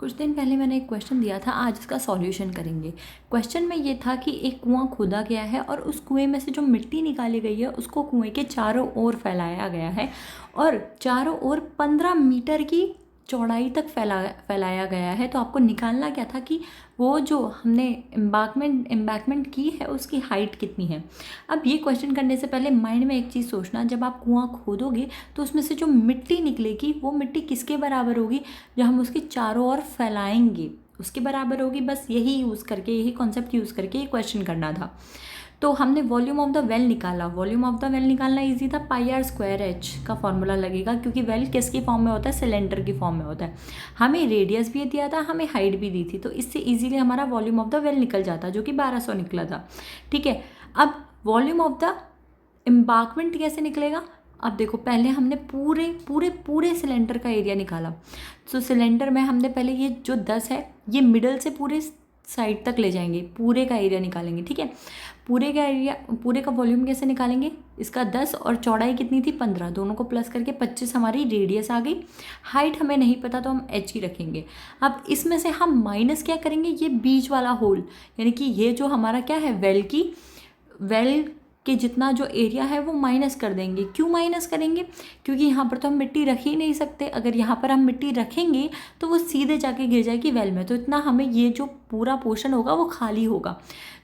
कुछ दिन पहले मैंने एक क्वेश्चन दिया था, आज इसका सॉल्यूशन करेंगे। क्वेश्चन में ये था कि एक कुआं खोदा गया है और उस कुएं में से जो मिट्टी निकाली गई है उसको कुएं के चारों ओर फैलाया गया है और चारों ओर 15 मीटर की चौड़ाई तक फैलाया गया है। तो आपको निकालना क्या था कि वो जो हमने एम्बैकमेंट की है उसकी हाइट कितनी है। अब ये क्वेश्चन करने से पहले माइंड में एक चीज़ सोचना, जब आप कुआं खोदोगे तो उसमें से जो मिट्टी निकलेगी वो मिट्टी किसके बराबर होगी, जो हम उसके चारों ओर फैलाएंगे उसके बराबर होगी। बस यही यूज़ करके, यही कॉन्सेप्ट यूज़ करके ये क्वेश्चन करना था। तो हमने वॉल्यूम ऑफ द वेल निकाला। वॉल्यूम ऑफ द वेल निकालना इजी था, पाई आर स्क्वायर एच का फॉर्मूला लगेगा, क्योंकि वेल किसकी फॉर्म में होता है, सिलेंडर की फॉर्म में होता है। हमें रेडियस भी दिया था, हमें हाइट भी दी थी, तो इससे इजीली हमारा वॉल्यूम ऑफ द वेल निकल जाता, जो कि 1200 निकला था। ठीक है, अब वॉल्यूम ऑफ द एम्बार्कमेंट कैसे निकलेगा। अब देखो, पहले हमने पूरे पूरे पूरे सिलेंडर का एरिया निकाला। तो सिलेंडर में हमने पहले ये जो 10 है ये मिडल से पूरे साइड तक ले जाएंगे, पूरे का एरिया निकालेंगे। ठीक है, पूरे का एरिया, पूरे का वॉल्यूम कैसे निकालेंगे, इसका 10 और चौड़ाई कितनी थी 15, दोनों को प्लस करके 25 हमारी रेडियस आ गई। हाइट हमें नहीं पता तो हम एच ही रखेंगे। अब इसमें से हम माइनस क्या करेंगे, ये बीच वाला होल, यानी कि ये जो हमारा क्या है, वेल के जितना जो एरिया है वो माइनस कर देंगे। क्यों माइनस करेंगे, क्योंकि यहाँ पर तो हम मिट्टी रख ही नहीं सकते। अगर यहाँ पर हम मिट्टी रखेंगे तो वो सीधे जाके गिर जाएगी वेल में, तो इतना हमें ये जो पूरा पोर्शन होगा वो खाली होगा।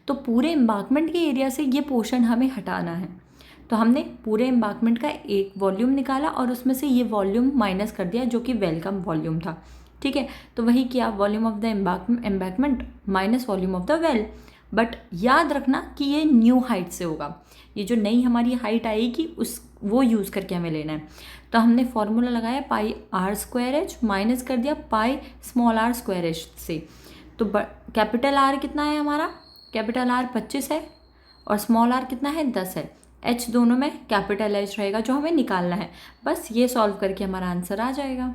तो पूरे एम्बार्कमेंट के एरिया से ये पोर्शन हमें हटाना है। तो हमने पूरे एम्बार्कमेंट का एक वॉल्यूम निकाला और उसमें से ये वॉल्यूम माइनस कर दिया, जो कि वेल का वॉल्यूम था। ठीक है, तो वही किया, volume of the embankment minus volume of the well. But याद रखना कि ये न्यू हाइट से होगा, ये जो नई हमारी हाइट आएगी उस वो यूज़ करके हमें लेना है। तो हमने फॉर्मूला लगाया, pi r square h minus कर दिया pi small r square h से। तो कैपिटल आर कितना है हमारा, कैपिटल आर 25 है और स्मॉल आर कितना है 10 है। एच दोनों में कैपिटल एच रहेगा जो हमें निकालना है। बस ये सॉल्व करके हमारा आंसर आ जाएगा।